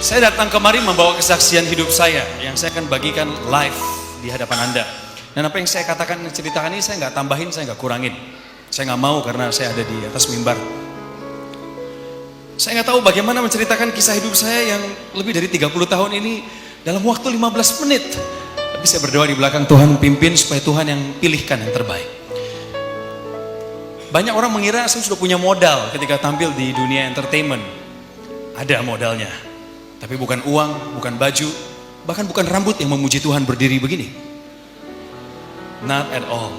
Saya datang kemari membawa kesaksian hidup saya yang saya akan bagikan live di hadapan Anda. Dan apa yang saya katakan, ceritakan ini saya nggak tambahin, saya nggak kurangin. Saya nggak mau karena saya ada di atas mimbar. Saya nggak tahu bagaimana menceritakan kisah hidup saya yang lebih dari 30 tahun ini dalam waktu 15 menit. Tapi saya berdoa di belakang, Tuhan pimpin supaya Tuhan yang pilihkan yang terbaik. Banyak orang mengira saya sudah punya modal ketika tampil di dunia entertainment. Ada modalnya. Tapi bukan uang, bukan baju, bahkan bukan rambut yang memuji Tuhan berdiri begini. Not at all.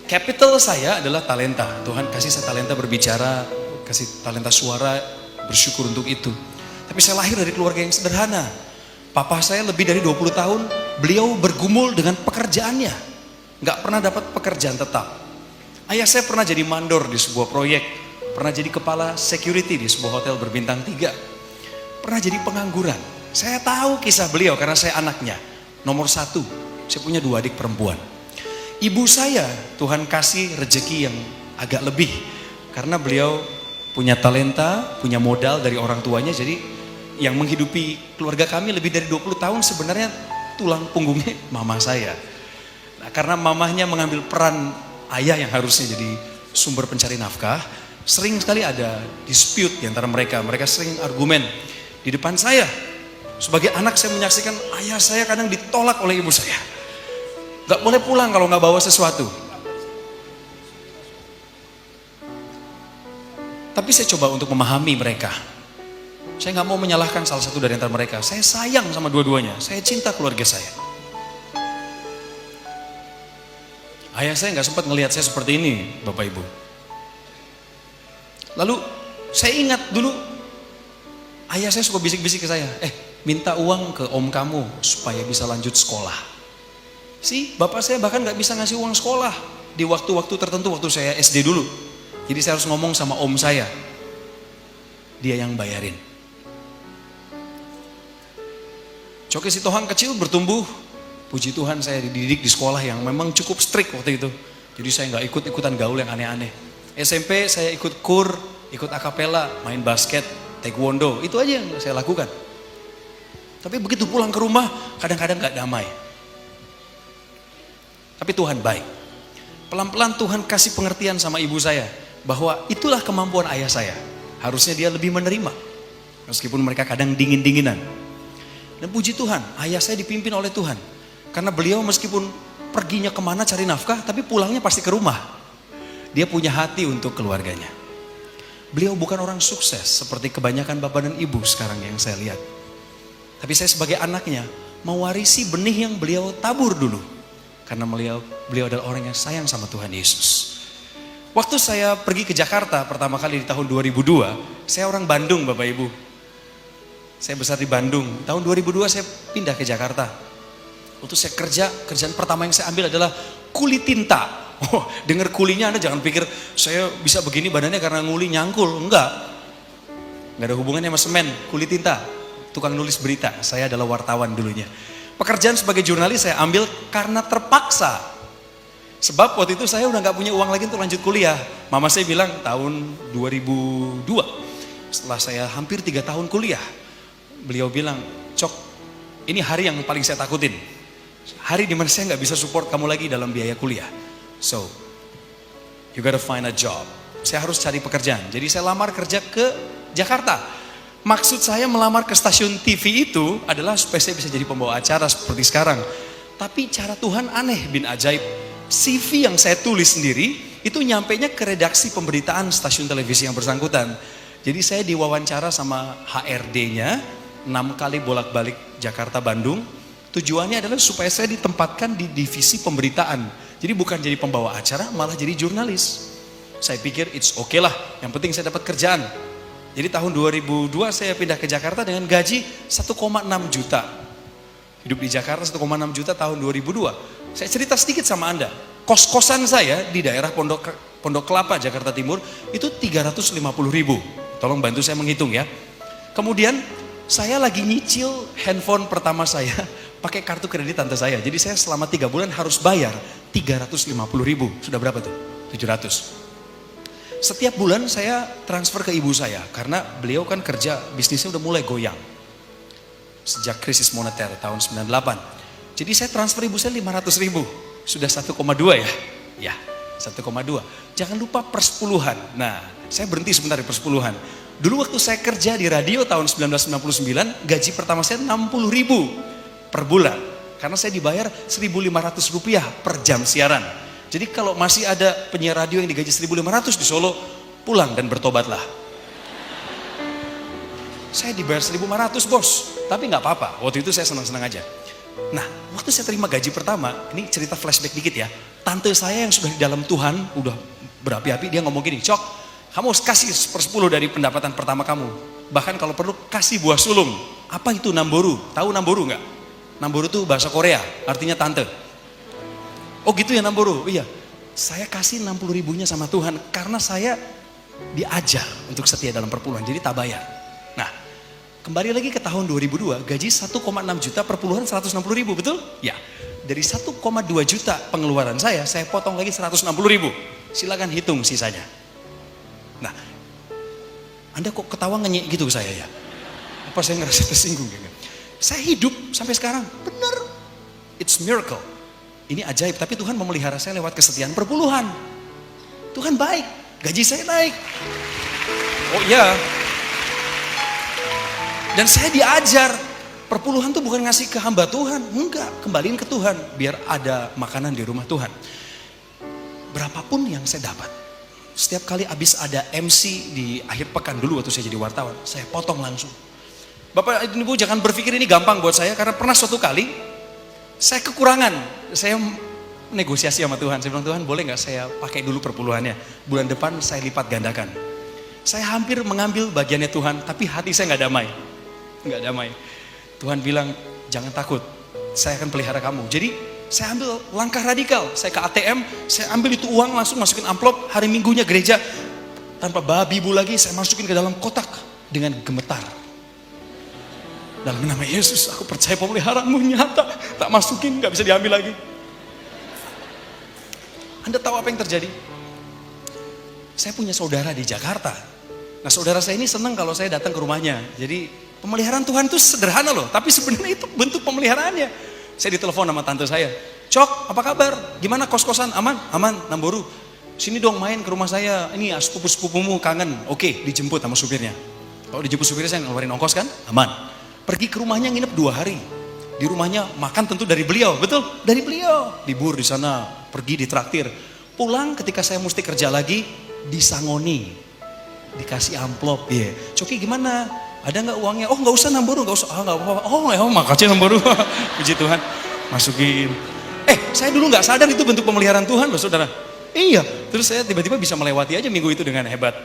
Capital saya adalah talenta. Tuhan kasih saya talenta berbicara, kasih talenta suara, bersyukur untuk itu. Tapi saya lahir dari keluarga yang sederhana. Papa saya lebih dari 20 tahun, beliau bergumul dengan pekerjaannya. Nggak pernah dapat pekerjaan tetap. Ayah saya pernah jadi mandor di sebuah proyek, pernah jadi kepala security di sebuah hotel berbintang 3, pernah jadi pengangguran. Saya tahu kisah beliau karena saya anaknya, nomor 1, saya punya 2 adik perempuan. Ibu saya, Tuhan kasih rezeki yang agak lebih, karena beliau punya talenta, punya modal dari orang tuanya, jadi yang menghidupi keluarga kami lebih dari 20 tahun sebenarnya tulang punggungnya mama saya. Nah, karena mamahnya mengambil peran ayah yang harusnya jadi sumber pencari nafkah, sering sekali ada dispute di antara mereka. Mereka sering argumen di depan saya. Sebagai anak saya menyaksikan ayah saya kadang ditolak oleh ibu saya. Gak boleh pulang kalau gak bawa sesuatu. Tapi saya coba untuk memahami mereka. Saya gak mau menyalahkan salah satu dari antara mereka. Saya sayang sama dua-duanya. Saya cinta keluarga saya. Ayah saya gak sempat ngelihat saya seperti ini, Bapak Ibu. Lalu saya ingat dulu ayah saya suka bisik-bisik ke saya, minta uang ke om kamu supaya bisa lanjut sekolah. Bapak saya bahkan gak bisa ngasih uang sekolah di waktu-waktu tertentu, waktu saya SD dulu. Jadi saya harus ngomong sama om saya, dia yang bayarin. Coke Sitohang kecil bertumbuh, puji Tuhan saya dididik di sekolah yang memang cukup strict waktu itu. Jadi saya gak ikut-ikutan gaul yang aneh-aneh. SMP saya ikut kur, ikut akapela, main basket, taekwondo, itu aja yang saya lakukan. Tapi begitu pulang ke rumah, kadang-kadang gak damai. Tapi Tuhan baik. Pelan-pelan Tuhan kasih pengertian sama ibu saya, bahwa itulah kemampuan ayah saya. Harusnya dia lebih menerima, meskipun mereka kadang dingin-dinginan. Dan puji Tuhan, ayah saya dipimpin oleh Tuhan. Karena beliau meskipun perginya kemana cari nafkah, tapi pulangnya pasti ke rumah. Dia punya hati untuk keluarganya. Beliau bukan orang sukses seperti kebanyakan bapak dan ibu sekarang yang saya lihat. Tapi saya sebagai anaknya mewarisi benih yang beliau tabur dulu. Karena beliau adalah orang yang sayang sama Tuhan Yesus. Waktu saya pergi ke Jakarta pertama kali di tahun 2002, saya orang Bandung Bapak Ibu. Saya besar di Bandung. Tahun 2002 saya pindah ke Jakarta. Waktu saya kerjaan pertama yang saya ambil adalah kuli tinta. Dengar kulinya Anda jangan pikir saya bisa begini badannya karena nguli nyangkul. Enggak ada hubungannya sama semen, kuli tinta. Tukang nulis berita, saya adalah wartawan dulunya. Pekerjaan sebagai jurnalis saya ambil karena terpaksa. Sebab waktu itu saya udah gak punya uang lagi untuk lanjut kuliah. Mama saya bilang tahun 2002, setelah saya hampir 3 tahun kuliah, beliau bilang, Cok, ini hari yang paling saya takutin. Hari dimana saya gak bisa support kamu lagi dalam biaya kuliah. So, you gotta find a job. Saya harus cari pekerjaan. Jadi saya lamar kerja ke Jakarta. Maksud saya melamar ke stasiun TV itu adalah supaya saya bisa jadi pembawa acara seperti sekarang. Tapi cara Tuhan aneh bin ajaib. CV yang saya tulis sendiri itu nyampainya ke redaksi pemberitaan stasiun televisi yang bersangkutan. Jadi saya diwawancara sama HRD-nya 6 kali bolak-balik Jakarta Bandung. Tujuannya adalah supaya saya ditempatkan di divisi pemberitaan. Jadi bukan jadi pembawa acara, malah jadi jurnalis. Saya pikir it's okay lah, yang penting saya dapat kerjaan. Jadi tahun 2002 saya pindah ke Jakarta dengan gaji 1,6 juta. Hidup di Jakarta 1,6 juta tahun 2002. Saya cerita sedikit sama Anda. Kos-kosan saya di daerah Pondok Kelapa, Jakarta Timur itu 350.000. Tolong bantu saya menghitung ya. Kemudian saya lagi nyicil handphone pertama saya pakai kartu kredit tante saya. Jadi saya selama 3 bulan harus bayar 350.000. Sudah berapa tuh? 700. Setiap bulan saya transfer ke ibu saya karena beliau kan kerja, bisnisnya udah mulai goyang. Sejak krisis moneter tahun 98. Jadi saya transfer ibu saya 500 ribu. Sudah 1,2 ya? Ya, 1,2. Jangan lupa persepuluhan. Nah, saya berhenti sebentar di persepuluhan. Dulu waktu saya kerja di radio tahun 1999, gaji pertama saya 60 ribu per bulan. Karena saya dibayar 1.500 rupiah per jam siaran. Jadi kalau masih ada penyiar radio yang digaji 1.500 di Solo, pulang dan bertobatlah. Saya dibayar 1.500 bos, tapi nggak apa-apa. Waktu itu saya senang-senang aja. Nah, waktu saya terima gaji pertama, ini cerita flashback dikit ya. Tante saya yang sudah di dalam Tuhan, udah berapi-api, dia ngomong gini, Cok, kamu harus kasih 1/10 dari pendapatan pertama kamu. Bahkan kalau perlu kasih buah sulung. Apa itu namboru? Tahu namboru nggak? Namboru itu bahasa Korea, artinya tante. Oh gitu ya namboru? Iya. Saya kasih 60 ribunya sama Tuhan karena saya diajar untuk setia dalam perpuluhan, jadi tak bayar. Nah, kembali lagi ke tahun 2002, gaji 1,6 juta, perpuluhan 160 ribu, betul? Ya. Dari 1,2 juta pengeluaran saya potong lagi 160 ribu. Silakan hitung sisanya. Nah, Anda kok ketawa ngenyek gitu ke saya ya? Apa saya ngerasa tersinggung? Saya hidup sampai sekarang, benar. It's miracle. Ini ajaib, tapi Tuhan memelihara saya lewat kesetiaan perpuluhan. Tuhan baik, gaji saya naik. Oh iya. Dan saya diajar, perpuluhan tuh bukan ngasih ke hamba Tuhan. Enggak, kembaliin ke Tuhan, biar ada makanan di rumah Tuhan. Berapapun yang saya dapat. Setiap kali habis ada MC di akhir pekan dulu waktu saya jadi wartawan, saya potong langsung. Bapak Ibu jangan berpikir ini gampang buat saya, karena pernah suatu kali saya kekurangan, saya negosiasi sama Tuhan. Saya bilang, Tuhan boleh gak saya pakai dulu perpuluhannya, bulan depan saya lipat gandakan. Saya hampir mengambil bagiannya Tuhan, tapi hati saya gak damai. Gak damai. Tuhan bilang, jangan takut, saya akan pelihara kamu. Jadi saya ambil langkah radikal, saya ke ATM, saya ambil itu uang langsung masukin amplop, hari Minggunya gereja, tanpa babi bu lagi, saya masukin ke dalam kotak dengan gemetar. Dalam nama Yesus, aku percaya pemeliharaanmu nyata. Tak masukin, gak bisa diambil lagi. Anda tahu apa yang terjadi? Saya punya saudara di Jakarta. Nah saudara saya ini senang kalau saya datang ke rumahnya. Jadi pemeliharaan Tuhan itu sederhana loh. Tapi sebenarnya itu bentuk pemeliharaannya. Saya ditelepon sama tante saya. Cok, apa kabar? Gimana kos-kosan? Aman? Aman, Namboru. Sini dong main ke rumah saya. Ini sepupu-sepupumu kangen. Oke, dijemput sama supirnya. Kalau dijemput supirnya saya ngeluarin ongkos kan? Aman. Pergi ke rumahnya nginep 2 hari. Di rumahnya makan tentu dari beliau, betul? Dari beliau. Libur di sana, pergi ditraktir. Pulang ketika saya mesti kerja lagi, disangoni. Dikasih amplop. Iya. Coki gimana? Ada nggak uangnya? Oh nggak usah Namboru, nggak usah. Ah nggak apa-apa. Oh ya makasih Namboru. Puji Tuhan. Masukin. Saya dulu nggak sadar itu bentuk pemeliharaan Tuhan loh saudara. Iya. Terus saya tiba-tiba bisa melewati aja minggu itu dengan hebat.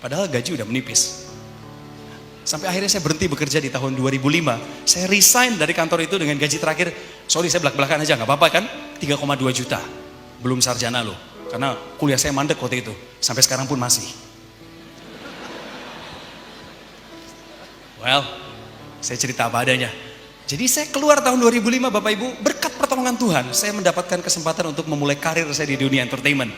Padahal gaji udah menipis. Sampai akhirnya saya berhenti bekerja di tahun 2005. Saya resign dari kantor itu dengan gaji terakhir. Sorry saya belak-belakan aja, gak apa-apa kan? 3,2 juta. Belum sarjana loh. Karena kuliah saya mandek waktu itu. Sampai sekarang pun masih. Well, saya cerita apa adanya. Jadi saya keluar tahun 2005 Bapak Ibu. Berkat pertolongan Tuhan, saya mendapatkan kesempatan untuk memulai karir saya di dunia entertainment.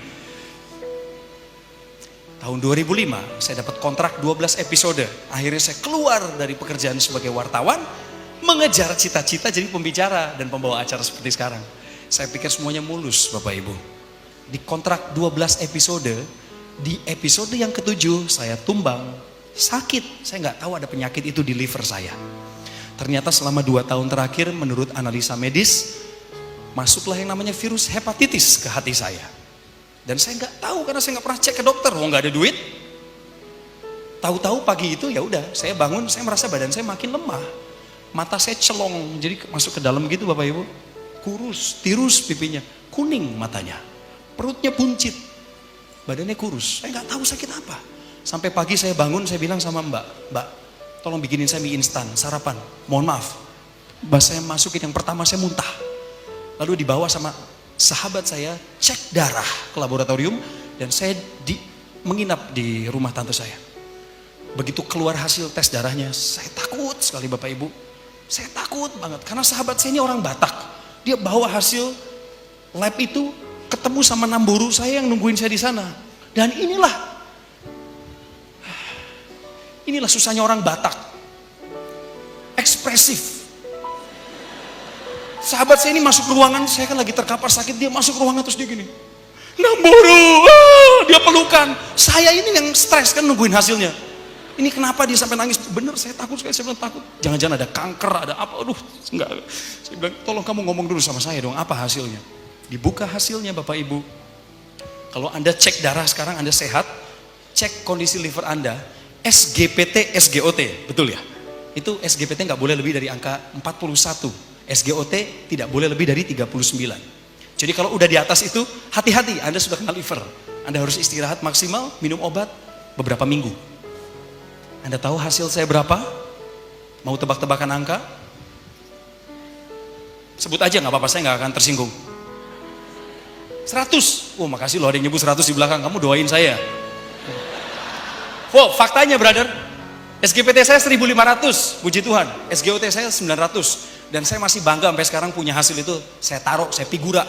Tahun 2005 saya dapat kontrak 12 episode. Akhirnya saya keluar dari pekerjaan sebagai wartawan, mengejar cita-cita jadi pembicara dan pembawa acara seperti sekarang. Saya pikir semuanya mulus Bapak Ibu. Di kontrak 12 episode, di episode yang ke-7 saya tumbang, sakit. Saya nggak tahu ada penyakit itu di liver saya. Ternyata selama 2 tahun terakhir menurut analisa medis, masuklah yang namanya virus hepatitis ke hati saya. Dan saya nggak tahu karena saya nggak pernah cek ke dokter, nggak ada duit. Tahu-tahu pagi itu ya udah, saya bangun, saya merasa badan saya makin lemah, mata saya celong, jadi masuk ke dalam gitu Bapak Ibu, kurus, tirus pipinya, kuning matanya, perutnya buncit, badannya kurus. Saya nggak tahu sakit apa. Sampai pagi saya bangun, saya bilang sama Mbak, tolong bikinin saya mie instan, sarapan. Mohon maaf, saya masukin yang pertama saya muntah, lalu dibawa sama sahabat saya cek darah ke laboratorium dan saya menginap di rumah tante saya. Begitu keluar hasil tes darahnya, saya takut sekali Bapak Ibu. Saya takut banget karena sahabat saya ini orang Batak. Dia bawa hasil lab itu, ketemu sama Namboru saya yang nungguin saya di sana. Dan inilah Inilah susahnya orang Batak. Ekspresif. Sahabat saya ini masuk ruangan, saya kan lagi terkapar sakit, dia masuk ruangan terus dia gini. Namburu, dia pelukan. Saya ini yang stres kan nungguin hasilnya. Ini kenapa dia sampai nangis? Bener, saya takut sekali, saya bilang takut. Jangan-jangan ada kanker, ada apa, aduh, enggak. Saya bilang, tolong kamu ngomong dulu sama saya dong, apa hasilnya? Dibuka hasilnya Bapak Ibu. Kalau Anda cek darah sekarang, Anda sehat, cek kondisi liver Anda, SGPT, SGOT, betul ya? Itu SGPT nggak boleh lebih dari angka 41, SGOT tidak boleh lebih dari 39. Jadi kalau udah di atas itu, hati-hati, Anda sudah kena liver. Anda harus istirahat maksimal, minum obat beberapa minggu. Anda tahu hasil saya berapa? Mau tebak-tebakan angka? Sebut aja nggak apa-apa, saya nggak akan tersinggung. 100. Oh makasih loh ada yang nyebut 100 di belakang, kamu doain saya. Oh faktanya brother, SGPT saya 1500, puji Tuhan. SGOT saya 900. Dan saya masih bangga sampai sekarang punya hasil itu. Saya taruh, saya figura.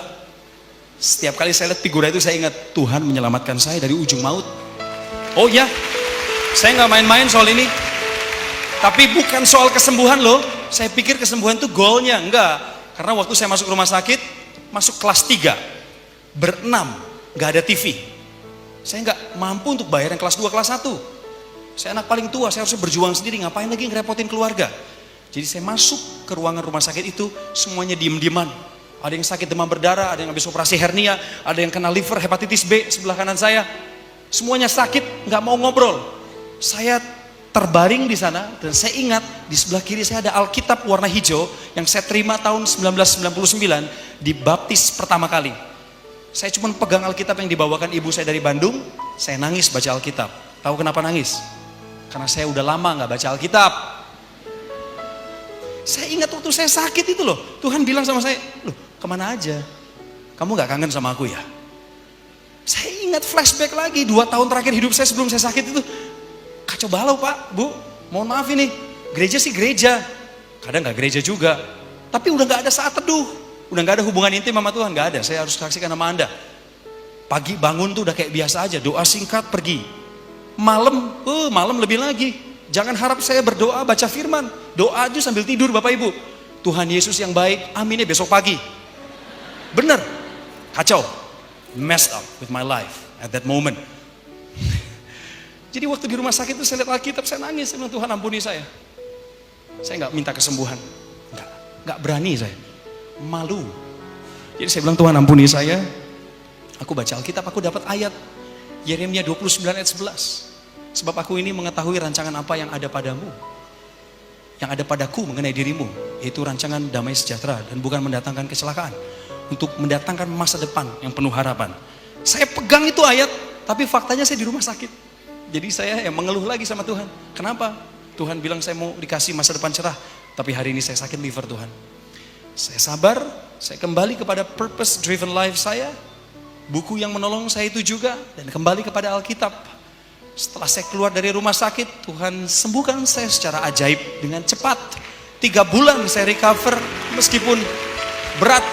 Setiap kali saya lihat figura itu saya ingat, Tuhan menyelamatkan saya dari ujung maut. Oh ya, saya nggak main-main soal ini. Tapi bukan soal kesembuhan loh. Saya pikir kesembuhan itu goalnya, enggak. Karena waktu saya masuk rumah sakit, masuk kelas 3, berenam, nggak ada TV. Saya nggak mampu untuk bayar yang kelas 2, kelas 1. Saya anak paling tua, saya harus berjuang sendiri, ngapain lagi ngerepotin keluarga. Jadi saya masuk ke ruangan rumah sakit itu, semuanya diem-dieman. Ada yang sakit demam berdarah, ada yang habis operasi hernia, ada yang kena liver, hepatitis B sebelah kanan saya. Semuanya sakit, nggak mau ngobrol. Saya terbaring di sana dan saya ingat di sebelah kiri saya ada Alkitab warna hijau yang saya terima tahun 1999 dibaptis pertama kali. Saya cuma pegang Alkitab yang dibawakan ibu saya dari Bandung, saya nangis baca Alkitab. Tahu kenapa nangis? Karena saya udah lama nggak baca Alkitab. Saya ingat waktu saya sakit itu loh, Tuhan bilang sama saya, loh kemana aja? Kamu nggak kangen sama aku ya? Saya ingat flashback lagi 2 tahun terakhir hidup saya sebelum saya sakit itu kacau balau Pak, Bu. Mohon maaf ini, gereja sih gereja, kadang nggak gereja juga, tapi udah nggak ada saat teduh, udah nggak ada hubungan intim sama Tuhan, nggak ada. Saya harus saksikan sama Anda. Pagi bangun tuh udah kayak biasa aja, doa singkat pergi. Malam lebih lagi. Jangan harap saya berdoa baca firman, doa aja sambil tidur Bapak Ibu. Tuhan Yesus yang baik, aminnya besok pagi. Bener, kacau, messed up with my life at that moment. Jadi waktu di rumah sakit itu saya lihat Alkitab, saya nangis, saya bilang Tuhan ampuni saya. Saya nggak minta kesembuhan, nggak berani saya, malu. Jadi saya bilang Tuhan ampuni saya. Aku baca Alkitab, aku dapat ayat Yeremia 29 ayat 11. Sebab aku ini mengetahui rancangan apa yang ada padamu, yang ada padaku mengenai dirimu, yaitu rancangan damai sejahtera dan bukan mendatangkan kecelakaan, untuk mendatangkan masa depan yang penuh harapan. Saya pegang itu ayat, tapi faktanya saya di rumah sakit. Jadi saya mengeluh lagi sama Tuhan. Kenapa? Tuhan bilang saya mau dikasih masa depan cerah, tapi hari ini saya sakit liver Tuhan. Saya sabar, saya kembali kepada purpose driven life saya, buku yang menolong saya itu juga, dan kembali kepada Alkitab. Setelah saya keluar dari rumah sakit, Tuhan sembuhkan saya secara ajaib dengan cepat. 3 bulan saya recover, meskipun berat,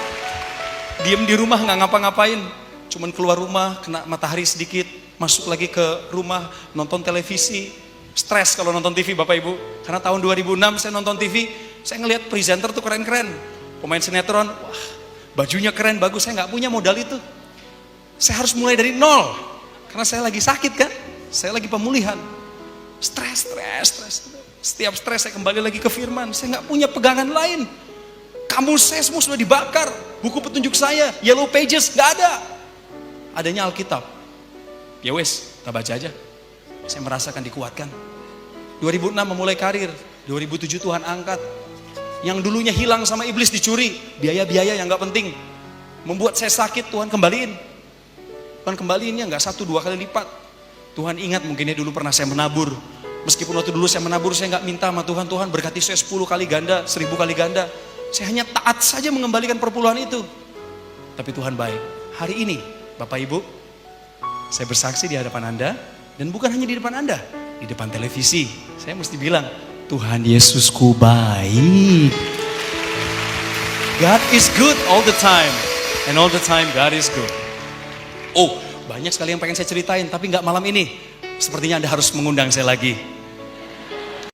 diem di rumah nggak ngapa-ngapain, cuman keluar rumah kena matahari sedikit, masuk lagi ke rumah nonton televisi. Stres kalau nonton TV Bapak Ibu, karena tahun 2006 saya nonton TV, saya ngelihat presenter tuh keren-keren, pemain sinetron, wah bajunya keren bagus, saya nggak punya modal itu. Saya harus mulai dari nol, karena saya lagi sakit kan. Saya lagi pemulihan, stres. Setiap stres saya kembali lagi ke firman. Saya nggak punya pegangan lain. Kamus saya semua sudah dibakar. Buku petunjuk saya, Yellow Pages, nggak ada. Adanya Alkitab. Ya wes, kita baca aja. Saya merasakan dikuatkan. 2006 memulai karir, 2007 Tuhan angkat. Yang dulunya hilang sama iblis dicuri, biaya-biaya yang nggak penting, membuat saya sakit, Tuhan kembaliin. Tuhan kembaliinnya nggak 1-2 kali lipat. Tuhan ingat mungkinnya dulu pernah saya menabur. Meskipun waktu dulu saya menabur, saya nggak minta sama Tuhan, Tuhan berkati saya 10 kali ganda, 1000 kali ganda. Saya hanya taat saja mengembalikan perpuluhan itu. Tapi Tuhan baik. Hari ini, Bapak Ibu, saya bersaksi di hadapan Anda, dan bukan hanya di depan Anda, di depan televisi. Saya mesti bilang, Tuhan Yesusku baik. God is good all the time, and all the time God is good. Oh, banyak sekali yang pengen saya ceritain, tapi nggak malam ini. Sepertinya Anda harus mengundang saya lagi.